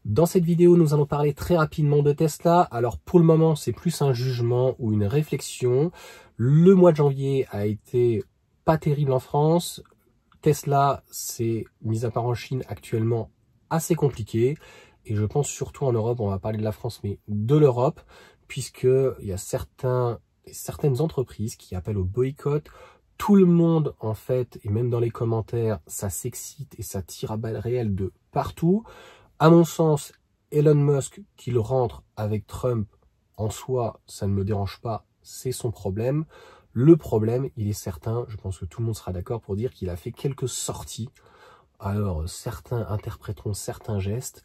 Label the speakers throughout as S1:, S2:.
S1: Dans cette vidéo, nous allons parler très rapidement de Tesla. Alors pour le moment, c'est plus un jugement ou une réflexion. Le mois de janvier a été pas terrible en France. Tesla, c'est, mis à part en Chine, actuellement assez compliqué. Et je pense surtout en Europe, on va parler de la France, mais de l'Europe, puisqu'il y a certaines entreprises qui appellent au boycott. Tout le monde, en fait, et même dans les commentaires, ça s'excite et ça tire à balles réelles de partout. À mon sens, Elon Musk, qu'il rentre avec Trump, en soi, ça ne me dérange pas, c'est son problème. Le problème, il est certain, je pense que tout le monde sera d'accord pour dire qu'il a fait quelques sorties. Alors, certains interpréteront certains gestes.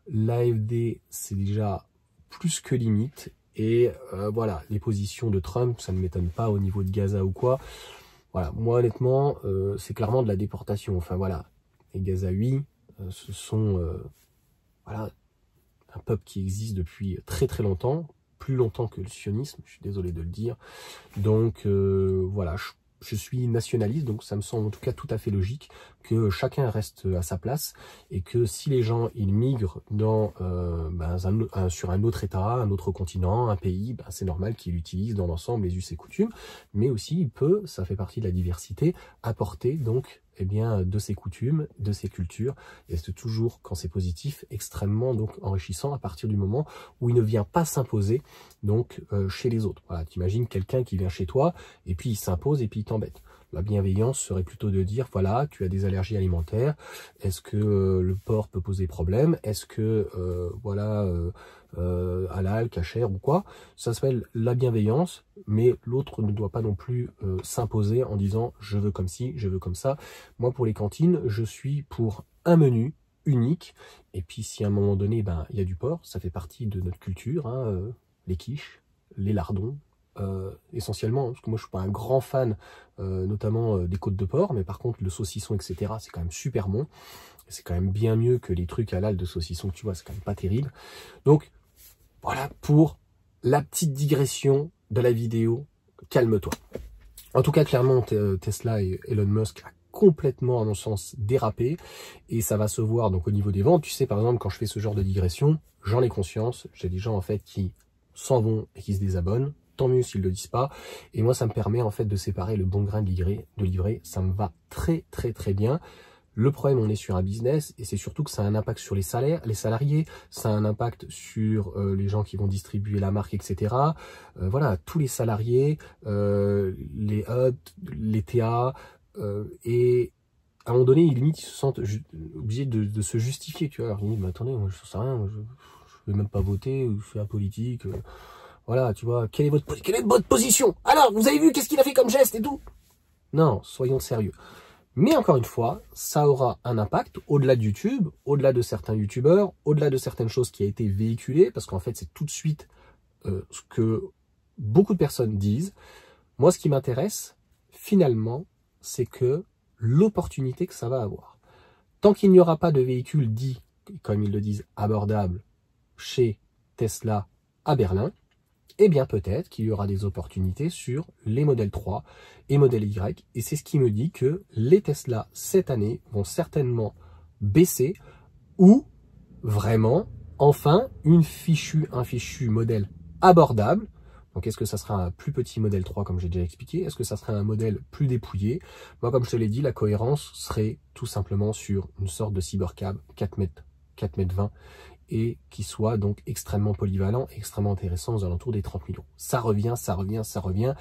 S1: L'AfD, c'est déjà plus que limite. Et voilà, les positions de Trump, ça ne m'étonne pas au niveau de Gaza ou quoi. Voilà, moi honnêtement, c'est clairement de la déportation. Enfin voilà, les Gazaouis, ce sont voilà, un peuple qui existe depuis très très longtemps, plus longtemps que le sionisme, je suis désolé de le dire. Donc voilà, je suis nationaliste, donc ça me semble en tout cas tout à fait logique que chacun reste à sa place et que si les gens ils migrent dans, sur un autre État, un autre continent, un pays, c'est normal qu'ils utilisent dans l'ensemble les us et coutumes, mais aussi il peut, ça fait partie de la diversité, apporter donc de ses coutumes, de ses cultures, et c'est toujours, quand c'est positif, extrêmement donc enrichissant à partir du moment où il ne vient pas s'imposer donc chez les autres. Voilà, t'imagines quelqu'un qui vient chez toi et puis il s'impose et puis il t'embête. La bienveillance serait plutôt de dire, voilà, tu as des allergies alimentaires, est-ce que le porc peut poser problème, est-ce que, halal, kasher ou quoi, ça s'appelle la bienveillance, mais l'autre ne doit pas non plus s'imposer en disant, je veux comme ci, je veux comme ça. Moi, pour les cantines, je suis pour un menu unique, et puis si à un moment donné, il y a du porc, ça fait partie de notre culture, hein, les quiches, les lardons, essentiellement, parce que moi je suis pas un grand fan notamment des côtes de porc, mais par contre le saucisson etc c'est quand même super bon, c'est quand même bien mieux que les trucs halal de saucisson que tu vois, c'est quand même pas terrible. Donc voilà pour la petite digression de la vidéo, calme-toi. En tout cas clairement Tesla et Elon Musk a complètement à mon sens dérapé et ça va se voir donc au niveau des ventes. Tu sais par exemple quand je fais ce genre de digression, j'en ai conscience, j'ai des gens en fait qui s'en vont et qui se désabonnent, tant mieux s'ils le disent pas, et moi ça me permet en fait de séparer le bon grain de livrer, ça me va très très très bien. Le problème, on est sur un business et c'est surtout que ça a un impact sur les salaires, les salariés, ça a un impact sur les gens qui vont distribuer la marque, etc. Voilà, tous les salariés, les hubs, les TA, et à un moment donné, limite, ils se sentent obligés de se justifier, tu vois. Alors, ils disent, mais attendez, moi, je sais rien, je vais même pas voter, je fais la politique, voilà, tu vois, quelle est votre position? Alors, vous avez vu, qu'est-ce qu'il a fait comme geste et tout? Non, soyons sérieux. Mais encore une fois, ça aura un impact au-delà de YouTube, au-delà de certains YouTubeurs, au-delà de certaines choses qui a été véhiculées, parce qu'en fait, c'est tout de suite ce que beaucoup de personnes disent. Moi, ce qui m'intéresse, finalement, c'est que l'opportunité que ça va avoir. Tant qu'il n'y aura pas de véhicule dit, comme ils le disent, abordable chez Tesla à Berlin, eh bien peut-être qu'il y aura des opportunités sur les modèles 3 et modèle Y. Et c'est ce qui me dit que les Tesla cette année vont certainement baisser ou vraiment, enfin, un fichu modèle abordable. Donc est-ce que ça sera un plus petit modèle 3 comme j'ai déjà expliqué? Est-ce que ça sera un modèle plus dépouillé? Moi comme je te l'ai dit, la cohérence serait tout simplement sur une sorte de cybercab 4 mètres 20 et qui soit donc extrêmement polyvalent, extrêmement intéressant aux alentours des 30 000 €. Ça revient, ça revient, ça revient.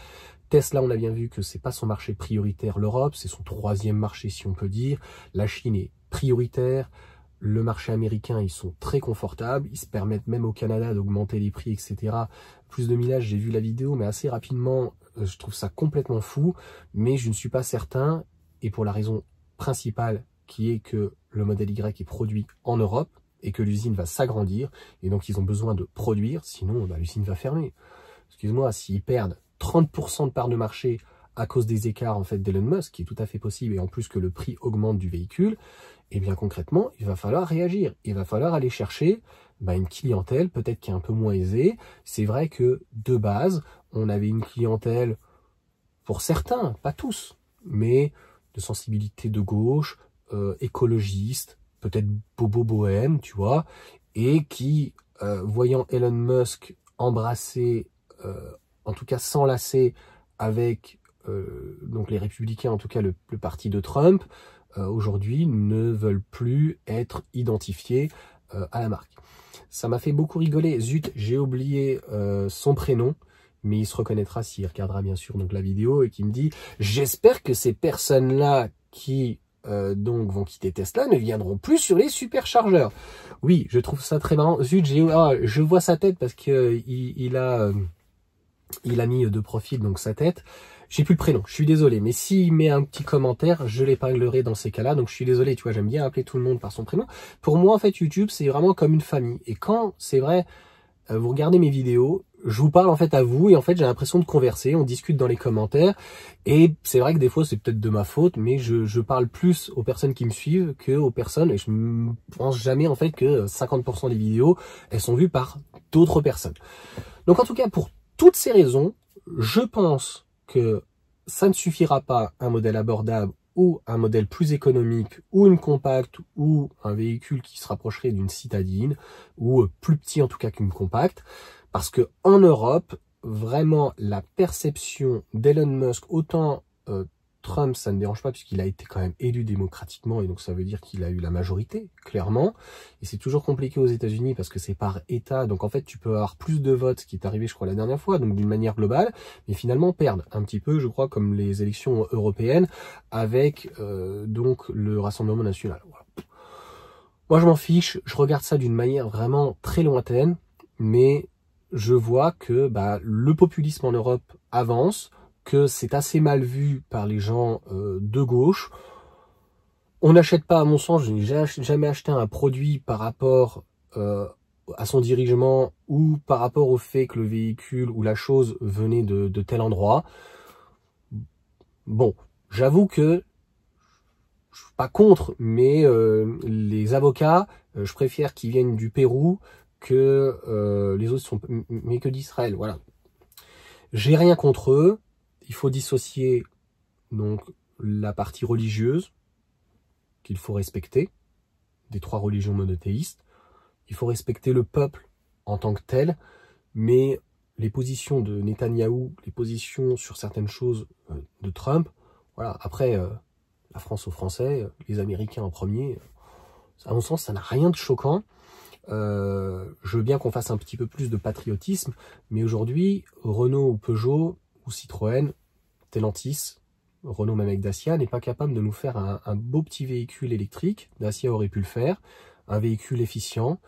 S1: Tesla, on a bien vu que c'est pas son marché prioritaire, l'Europe, c'est son troisième marché si on peut dire. La Chine est prioritaire. Le marché américain, ils sont très confortables. Ils se permettent même au Canada d'augmenter les prix, etc. Plus de millage, j'ai vu la vidéo, mais assez rapidement, je trouve ça complètement fou. Mais je ne suis pas certain, et pour la raison principale qui est que le modèle Y est produit en Europe, et que l'usine va s'agrandir, et donc ils ont besoin de produire, sinon l'usine va fermer. Excuse-moi, s'ils perdent 30% de part de marché à cause des écarts en fait d'Elon Musk, qui est tout à fait possible, et en plus que le prix augmente du véhicule, et bien concrètement, il va falloir réagir. Il va falloir aller chercher une clientèle peut-être qui est un peu moins aisée. C'est vrai que de base, on avait une clientèle, pour certains, pas tous, mais de sensibilité de gauche, écologiste, peut-être bobo bohème, tu vois, et qui, voyant Elon Musk embrasser, en tout cas s'enlacer avec donc les républicains, en tout cas le parti de Trump, aujourd'hui ne veulent plus être identifiés à la marque. Ça m'a fait beaucoup rigoler. Zut, j'ai oublié son prénom, mais il se reconnaîtra s'il regardera bien sûr donc la vidéo et qui me dit « J'espère que ces personnes-là qui donc vont quitter Tesla ne viendront plus sur les superchargeurs. » Oui, je trouve ça très marrant. Zut, je vois sa tête parce que il a mis de profil donc sa tête. J'ai plus le prénom, je suis désolé, mais s'il met un petit commentaire, je l'épinglerai dans ces cas-là. Donc je suis désolé, tu vois, j'aime bien appeler tout le monde par son prénom. Pour moi, en fait, YouTube, c'est vraiment comme une famille. Et quand, c'est vrai, vous regardez mes vidéos, je vous parle en fait à vous et en fait j'ai l'impression de converser, on discute dans les commentaires. Et c'est vrai que des fois c'est peut-être de ma faute, mais je parle plus aux personnes qui me suivent que aux personnes. Et je ne pense jamais en fait que 50% des vidéos, elles sont vues par d'autres personnes. Donc en tout cas, pour toutes ces raisons, je pense que ça ne suffira pas un modèle abordable ou un modèle plus économique ou une compacte ou un véhicule qui se rapprocherait d'une citadine ou plus petit en tout cas qu'une compacte, parce que en Europe, vraiment la perception d'Elon Musk, autant Trump, ça ne dérange pas puisqu'il a été quand même élu démocratiquement et donc ça veut dire qu'il a eu la majorité, clairement. Et c'est toujours compliqué aux États-Unis parce que c'est par État. Donc en fait, tu peux avoir plus de votes, ce qui est arrivé, je crois, la dernière fois, donc d'une manière globale, mais finalement perdre un petit peu, je crois, comme les élections européennes avec donc le Rassemblement national. Voilà. Moi, je m'en fiche. Je regarde ça d'une manière vraiment très lointaine, mais je vois que le populisme en Europe avance, que c'est assez mal vu par les gens de gauche. On n'achète pas, à mon sens, je n'ai jamais acheté un produit par rapport à son dirigement ou par rapport au fait que le véhicule ou la chose venait de tel endroit. Bon, j'avoue que je suis pas contre, mais les avocats, je préfère qu'ils viennent du Pérou que les autres sont, mais que d'Israël. Voilà. J'ai rien contre eux. Il faut dissocier donc la partie religieuse qu'il faut respecter, des 3 religions monothéistes. Il faut respecter le peuple en tant que tel, mais les positions de Netanyahou, les positions sur certaines choses de Trump, voilà. Après, la France aux Français, les Américains en premier, à mon sens, ça n'a rien de choquant. Je veux bien qu'on fasse un petit peu plus de patriotisme, mais aujourd'hui, Renault ou Peugeot ou Citroën, Stellantis, Renault même avec Dacia, n'est pas capable de nous faire un beau petit véhicule électrique. Dacia aurait pu le faire, un véhicule efficient.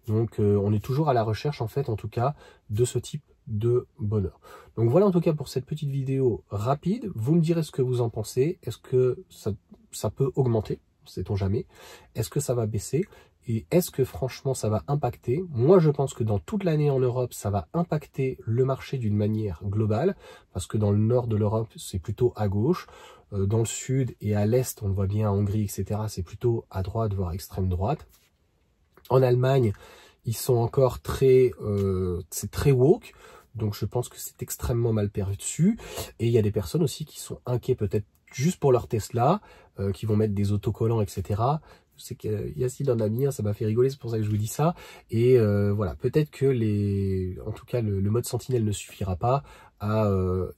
S1: Donc on est toujours à la recherche en fait, en tout cas, de ce type de bonheur. Donc voilà en tout cas pour cette petite vidéo rapide. Vous me direz ce que vous en pensez. Est-ce que ça peut augmenter? Sait-on jamais. Est-ce que ça va baisser? Et est-ce que franchement ça va impacter? Moi je pense que dans toute l'année en Europe, ça va impacter le marché d'une manière globale, parce que dans le nord de l'Europe, c'est plutôt à gauche. Dans le sud et à l'est, on le voit bien en Hongrie, etc., c'est plutôt à droite, voire extrême droite. En Allemagne, ils sont encore c'est très woke, donc je pense que c'est extrêmement mal perçu. Et il y a des personnes aussi qui sont inquiets peut-être juste pour leur Tesla, qui vont mettre des autocollants, etc. Je sais que Yacine en a mis un, ça m'a fait rigoler, c'est pour ça que je vous dis ça. Et voilà, peut-être que en tout cas, le mode sentinelle ne suffira pas à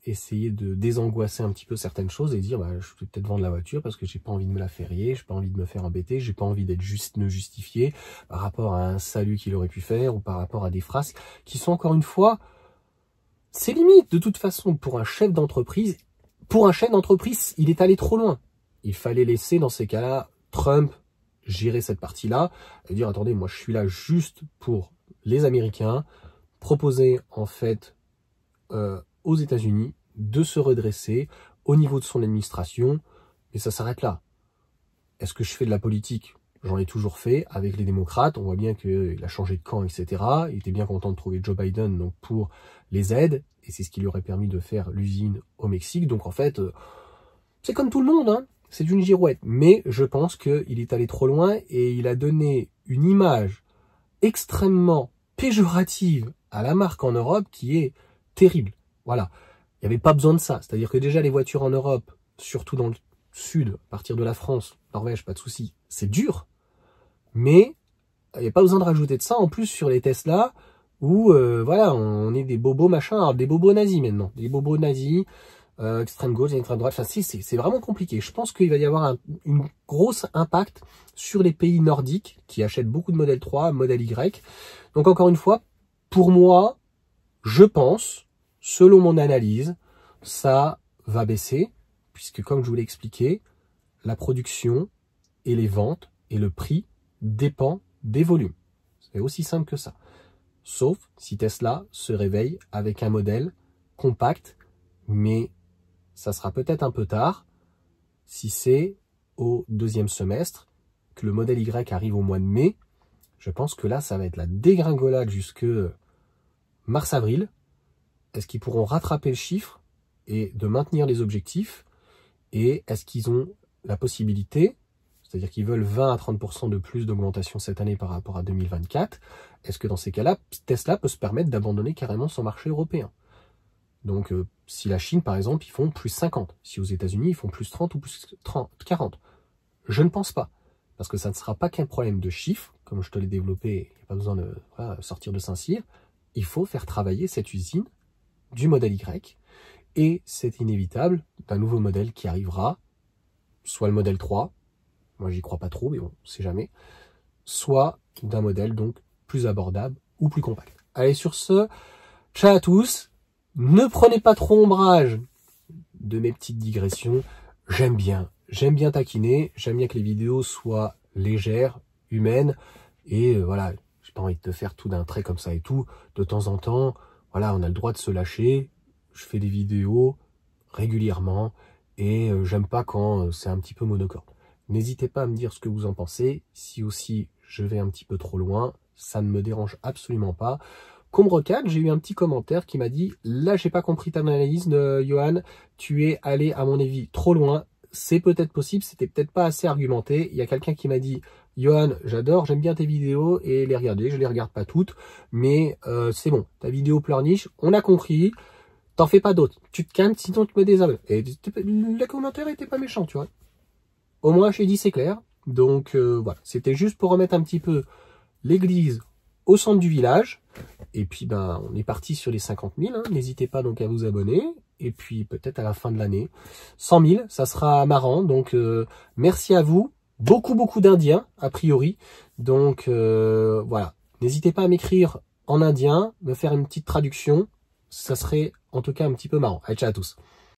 S1: essayer de désangoisser un petit peu certaines choses et dire je peux peut-être vendre la voiture parce que j'ai pas envie de me la faire rayer, j'ai pas envie de me faire embêter, j'ai pas envie d'être me justifier par rapport à un salut qu'il aurait pu faire ou par rapport à des phrases qui sont encore une fois, c'est limite de toute façon pour un chef d'entreprise. Pour un chef d'entreprise, il est allé trop loin. Il fallait laisser dans ces cas-là Trump gérer cette partie-là et dire attendez, moi je suis là juste pour les Américains, proposer en fait aux États-Unis de se redresser au niveau de son administration, mais ça s'arrête là. Est-ce que je fais de la politique? J'en ai toujours fait avec les démocrates, on voit bien qu'il a changé de camp, etc. Il était bien content de trouver Joe Biden donc pour les aides, et c'est ce qui lui aurait permis de faire l'usine au Mexique. Donc en fait, c'est comme tout le monde, hein. C'est une girouette. Mais je pense qu'il est allé trop loin et il a donné une image extrêmement péjorative à la marque en Europe qui est terrible. Voilà. Il n'y avait pas besoin de ça. C'est-à-dire que déjà les voitures en Europe, surtout dans le sud, à partir de la France, Norvège, pas de souci, c'est dur. Mais Il n'y a pas besoin de rajouter de ça en plus sur les Tesla où voilà, on est des bobos machin, alors des bobos nazis maintenant, des bobos nazis, extrême gauche, extrême droite, enfin c'est vraiment compliqué. Je pense qu'il va y avoir une grosse impact sur les pays nordiques qui achètent beaucoup de modèle 3, modèle Y. Donc encore une fois, pour moi, je pense, selon mon analyse, ça va baisser, puisque comme je vous l'ai expliqué, la production et les ventes et le prix dépend des volumes. C'est aussi simple que ça. Sauf si Tesla se réveille avec un modèle compact, mais ça sera peut-être un peu tard si c'est au deuxième semestre que le modèle Y arrive au mois de mai. Je pense que là, ça va être la dégringolade jusque mars-avril. Est-ce qu'ils pourront rattraper le chiffre et de maintenir les objectifs? Et est-ce qu'ils ont la possibilité, c'est-à-dire qu'ils veulent 20 à 30% de plus d'augmentation cette année par rapport à 2024, est-ce que dans ces cas-là, Tesla peut se permettre d'abandonner carrément son marché européen? Donc, si la Chine, par exemple, ils font plus 50, si aux États-Unis, ils font plus 30 ou plus 30, 40, je ne pense pas. Parce que ça ne sera pas qu'un problème de chiffres, comme je te l'ai développé, il n'y a pas besoin de sortir de Saint-Cyr. Il faut faire travailler cette usine du modèle Y, et c'est inévitable d'un nouveau modèle qui arrivera, soit le modèle 3, moi j'y crois pas trop, mais bon, on sait jamais, soit d'un modèle donc plus abordable ou plus compact. Allez, sur ce, ciao à tous, ne prenez pas trop ombrage de mes petites digressions, j'aime bien taquiner, j'aime bien que les vidéos soient légères, humaines, et voilà, j'ai pas envie de te faire tout d'un trait comme ça et tout, de temps en temps, voilà, on a le droit de se lâcher, je fais des vidéos régulièrement, et j'aime pas quand c'est un petit peu monocorde. N'hésitez pas à me dire ce que vous en pensez. Si aussi je vais un petit peu trop loin, ça ne me dérange absolument pas. Qu'on me recadre, j'ai eu un petit commentaire qui m'a dit « Là, j'ai pas compris ta analyse, Johan. Tu es allé, à mon avis, trop loin. C'est peut-être possible, c'était peut-être pas assez argumenté. » Il y a quelqu'un qui m'a dit « Johan, j'aime bien tes vidéos et les regarder. Je les regarde pas toutes, mais c'est bon. Ta vidéo pleurniche, on a compris. T'en fais pas d'autres. Tu te calmes, sinon tu me désabonnes. » Et le commentaire était pas méchant, tu vois. Au moins, j'ai dit c'est clair. Donc voilà, c'était juste pour remettre un petit peu l'église au centre du village. Et puis ben, on est parti sur les 50 000. Hein. N'hésitez pas donc à vous abonner. Et puis peut-être à la fin de l'année, 100 000, ça sera marrant. Donc merci à vous. Beaucoup d'Indiens, a priori. Donc voilà, n'hésitez pas à m'écrire en indien, me faire une petite traduction. Ça serait en tout cas un petit peu marrant. Allez, ciao à tous.